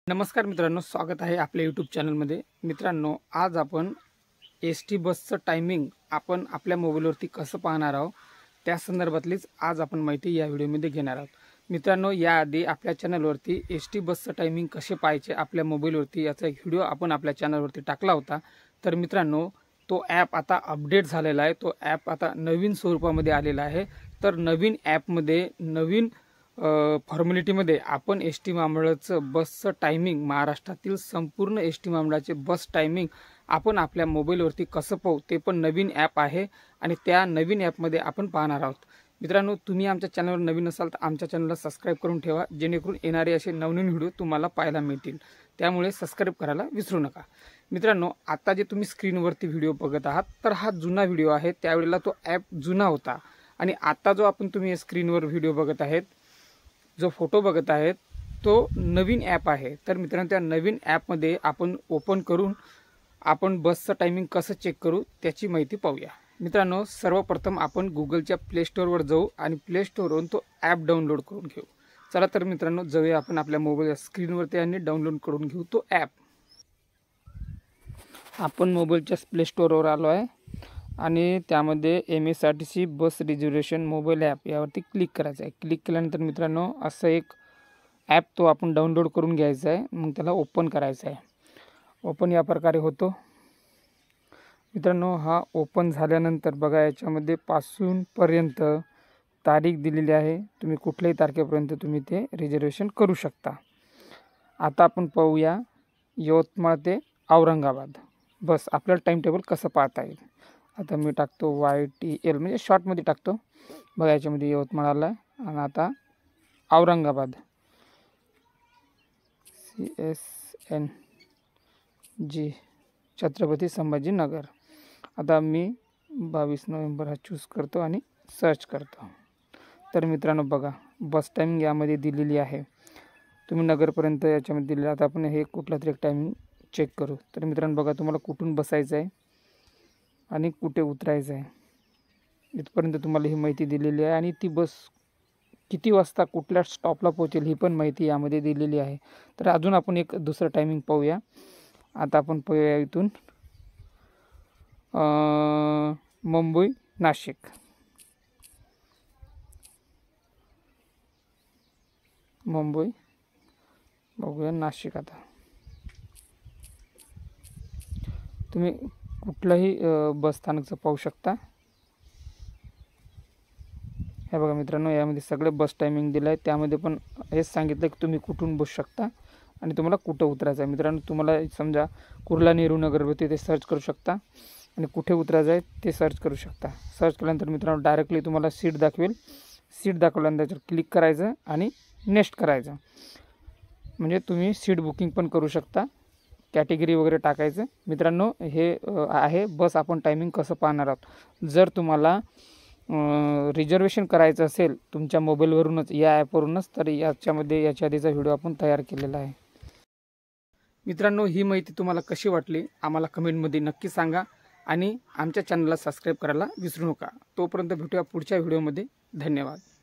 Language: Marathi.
नमस्कार मित्रांनो, स्वागत आहे आपल्या यूट्यूब चॅनलमध्ये। मित्रांनो, आज आपण एसटी बसचं टायमिंग आपण आपल्या मोबाईलवरती कसं पाहणार आहोत त्या संदर्भातलीच आज आपण माहिती या व्हिडिओमध्ये घेणार आहोत। मित्रांनो, याआधी आपल्या चॅनलवरती एसटी बसचं टायमिंग कसे पाहायचे आपल्या मोबाईलवरती याचा एक व्हिडिओ आपण आपल्या चॅनलवरती टाकला होता। तर मित्रांनो, तो ॲप आता अपडेट झालेला आहे, तो ॲप आता नवीन स्वरूपामध्ये आलेला आहे। तर नवीन ॲपमध्ये नवीन फॉर्मॅलिटीमध्ये आपण एस टी महामंडळाचं बसचं टायमिंग, महाराष्ट्रातील संपूर्ण एस टी महामंडळाचे बस टायमिंग आपण आपल्या मोबाईलवरती कसं पाहू ते पण नवीन ॲप आहे आणि त्या नवीन ॲपमध्ये आपण पाहणार आहोत। मित्रांनो, तुम्ही आमच्या चॅनलवर नवीन असाल तर आमच्या चॅनलला सबस्क्राईब करून ठेवा, जेणेकरून येणारे असे नवनवीन व्हिडिओ तुम्हाला पाहायला मिळतील। त्यामुळे सबस्क्राईब करायला विसरू नका। मित्रांनो, आता जे तुम्ही स्क्रीनवरती व्हिडिओ बघत आहात तर हा जुना व्हिडिओ आहे, त्यावेळेला तो ॲप जुना होता आणि आता जो आपण तुम्ही स्क्रीनवर व्हिडिओ बघत आहेत, जो फोटो बघत आहेत तो नवीन ॲप आहे। तर मित्रांनो, त्या नवीन ॲपमध्ये आपण ओपन करून आपण बसचं टायमिंग कसं चेक करू त्याची माहिती पाहूया। मित्रांनो, सर्वप्रथम आपण गुगलच्या प्ले स्टोअरवर जाऊ आणि प्ले स्टोअरवरून तो ॲप डाउनलोड करून घेऊ। चला तर मित्रांनो, जाऊया आपण आपल्या मोबाईल स्क्रीनवरती आणि डाउनलोड करून घेऊ तो ॲप। आपण मोबाईलच्या प्ले स्टोअरवर आलो आहे आणि त्यामध्ये MSRTC बस रिझर्वेशन मोबाईल ॲप यावरती क्लिक करायचं आहे। क्लिक केल्यानंतर मित्रांनो, असं एक ॲप तो आपण डाउनलोड करून घ्यायचा आहे, मग त्याला ओपन करायचं आहे। ओपन या प्रकारे होतो। मित्रांनो, हा ओपन झाल्यानंतर बघा, याच्यामध्ये पासूनपर्यंत तारीख दिलेली आहे, तुम्ही कुठल्याही तारखेपर्यंत तुम्ही ते रिझर्वेशन करू शकता। आता आपण पाहूया यवतमाळ ते औरंगाबाद बस आपल्याला टाइम टेबल कसं पाहता येईल। आता मी टाकतो YTL म्हणजे शॉर्टमध्ये टाकतो। बघा, याच्यामध्ये यवतमाळ आला आणि आता औरंगाबाद CSNG छत्रपती संभाजीनगर। आता मी 22 नोव्हेंबर हा चूज करतो आणि सर्च करतो। तर मित्रांनो बघा, बस टायमिंग यामध्ये दिलेली आहे, तुम्ही नगरपर्यंत याच्यामध्ये दिलेलं। आता आपण हे कुठला तरी एक टायमिंग चेक करू। तर मित्रांनो बघा, तुम्हाला कुठून बसायचं आहे आणि कुठे उतरायचं आहे इथपर्यंत तुम्हाला ही माहिती दिलेली आहे आणि ती बस किती वाजता कुठल्या स्टॉपला पोहोचेल ही पण माहिती यामध्ये दिलेली आहे। तर अजून आपण एक दुसरं टायमिंग पाहूया। आता आपण पाहूया इथून मुंबई नाशिक। मुंबई बघूया नाशिक। आता तुम्ही कुठलाही बस स्थानकचं पाहू शकता। हे बघा मित्रांनो, यामध्ये सगळे बस टायमिंग दिलं आहे, त्यामध्ये पण हेच सांगितलं की तुम्ही कुठून बसू शकता आणि तुम्हाला कुठं उतरायचं आहे। मित्रांनो, तुम्हाला समजा कुर्ला नेहरू नगरवरती ते सर्च करू शकता आणि कुठे उतरायचं आहे ते सर्च करू शकता। सर्च केल्यानंतर मित्रांनो डायरेक्टली तुम्हाला सीट दाखवेल। सीट दाखवल्यानंतर त्याच्यावर क्लिक करायचं आणि नेक्स्ट करायचं, म्हणजे तुम्ही सीट बुकिंग पण करू शकता, कॅटेगरी वगैरे टाकायचं। मित्रांनो, हे आहे बस आपण टायमिंग कसं पाहणार आहोत। जर तुम्हाला रिझर्वेशन करायचं असेल तुमच्या मोबाईलवरूनच, या ॲपवरूनच, तर याच्यामध्ये याच्या आधीचा व्हिडिओ आपण तयार केलेला आहे। मित्रांनो, ही माहिती तुम्हाला कशी वाटली आम्हाला कमेंटमध्ये नक्की सांगा आणि आमच्या चॅनलला सबस्क्राईब करायला विसरू नका। तोपर्यंत भेटूया पुढच्या व्हिडिओमध्ये। धन्यवाद।